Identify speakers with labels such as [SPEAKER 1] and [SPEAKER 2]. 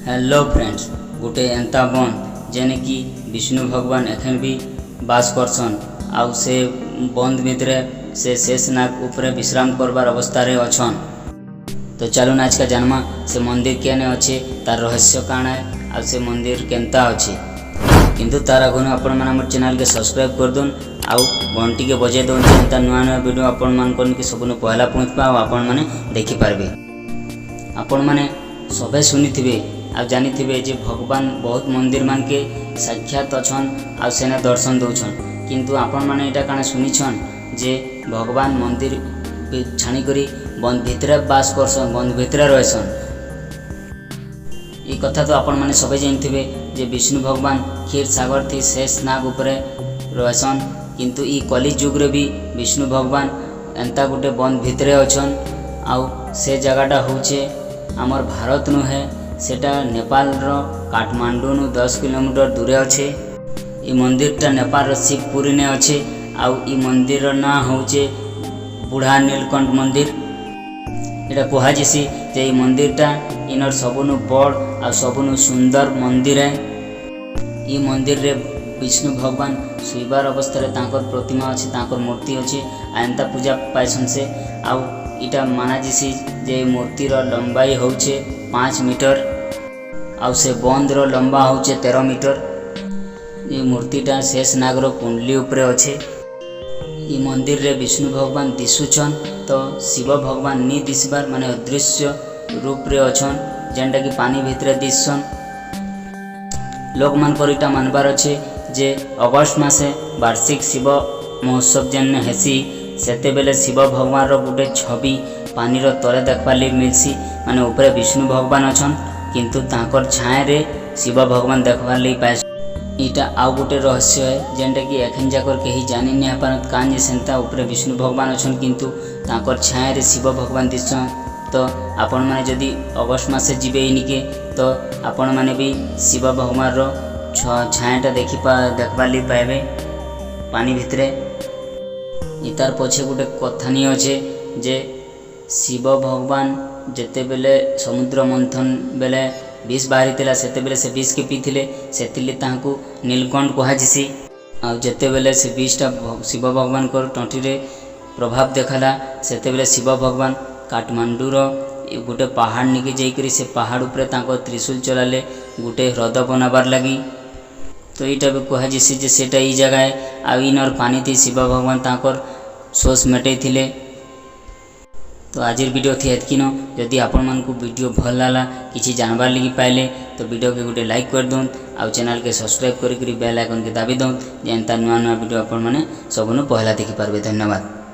[SPEAKER 1] Hello friends, गोटे एंता बन जेने कि विष्णु भगवान एखन भी बास करसन आउ से बंद भितर से शेषनाग उपरे विश्राम करबार अवस्था रे अछन। तो चलो आज का जानमा से मंदिर केने अच्छे तार रहस्य काण है आ से मंदिर केनता अच्छे। किंतु तार आगुन आपण मैंने आम चैनल के सब्सक्राइब कर दून आउ घंटी के बजे दौन जेनता नुआ नुआ वीडियो आपण मान कि सबुन पहला पहुँच पा आपण मैंने देखिपारे। आपण मैंने सबे शुणी आ जानी थे जे भगवान बहुत मंदिर मान के साक्षात अच्छन आ सेने दर्शन दौन। किंतु आपण मैंने यहाँ काना शुनिछन जे भगवान मंदिर छाणी करी बंद भितर बास करसन, बंद भितर रहसन। ये कथा तो आपण मैंने सबे जानते जे विष्णु भगवान क्षीर सागर थी शेष नाग उपरे रहसन। किंतु ई कली जुग रे भी विष्णु भगवान एंता गोटे बंद भितर अच्छन। आउ से जगहटा होचे आमर भारत नु है, सेटा नेपाल रो काठमांडू नु 10 किलोमीटर दूरे अच्छे। ये मंदिरटा नेपाल शिवपुरी ने अच्छे। आउ ई मंदिर ना होचे बुढ़ा नीलकंठ मंदिर। एटा कहा जैसी जे ई मंदिरटा इनर सबुनु बड़ आ सबुनु सुंदर मंदिर है। ई मंदिर रे विष्णु भगवान शुइबार अवस्था रे तांकर प्रतिमा अच्छे, तांकर मूर्ति अच्छे। एंता पूजा पाइसन से आउ इटा माना जैसी जे मूर्तिर लंबाई होचे 5 मीटर आउ से बंद रो लंबा होचे 13 मीटर। ये मूर्तिटा शेष नागर कुंडली उपरे अच्छे। ये मंदिर रे विष्णु भगवान दिशुचन तो शिव भगवान नी दिशबार माने अदृश्य रूप रे अछन, जेनटा कि पानी भितरे दिसन। लोक मानकर इटा मानबार अच्छे जे अगस्त मासे वार्षिक शिव महोत्सव जेन हेसी सेते बेले शिव भगवान रो गुटे छवि पानी रो तले देखबार मिलसी। माने ऊपर विष्णु भगवान अछन किंतु तांकर छाया रे शिव भगवान देखबार लई पाए। इटा आउ गोटे रहस्य है जेनटा कि एखन जाकर कहीं जानी नहीं पारत कान जे सेंता ऊपर विष्णु भगवान अछन किंतु तांकर छाया रे शिव भगवान दिसन। तो आपण माने जदि अगस्त मासे जिबे इनिके तो आपण माने भी शिव भगवान रो छायाटा देखबार लई पाइबे पानी भितरे। इतार पछे गोटे कथानी अच्छे जे शिव भगवान जेते बेले समुद्र मंथन बेले विष बाहरी सेते बेले से विष के पीथिले, सेतिले तांकु नीलकंठ कहाजिसी। आ जेते बेले से विषटा शिव भगवान को टंटी रे प्रभाव देखला सेते बेले शिव भगवान काठमांडू रो गोटे पहाड़ निके जाइकरी से पहाड़ उपरे तांको त्रिशूल चलाले गोटे ह्रद बनाबार लगी। तो यहाँ भी कहुसी जे सेटा ई जगह है आ इनर पानी थी शिव भगवान तांकर शोष मेटे थिले। तो आज वीडियो थी एतकिन। जदि आपण मानकु वीडियो भल लाला किछि जानबार लगी पाइले तो वीडियो के गोटे लाइक कर दून आउ चैनल के सब्सक्राइब करी बेल आइकन के दाबी दउन जेनता नुआ नुआ वीडियो आपण माने सबनु पहला देखि पारबे। धन्यवाद।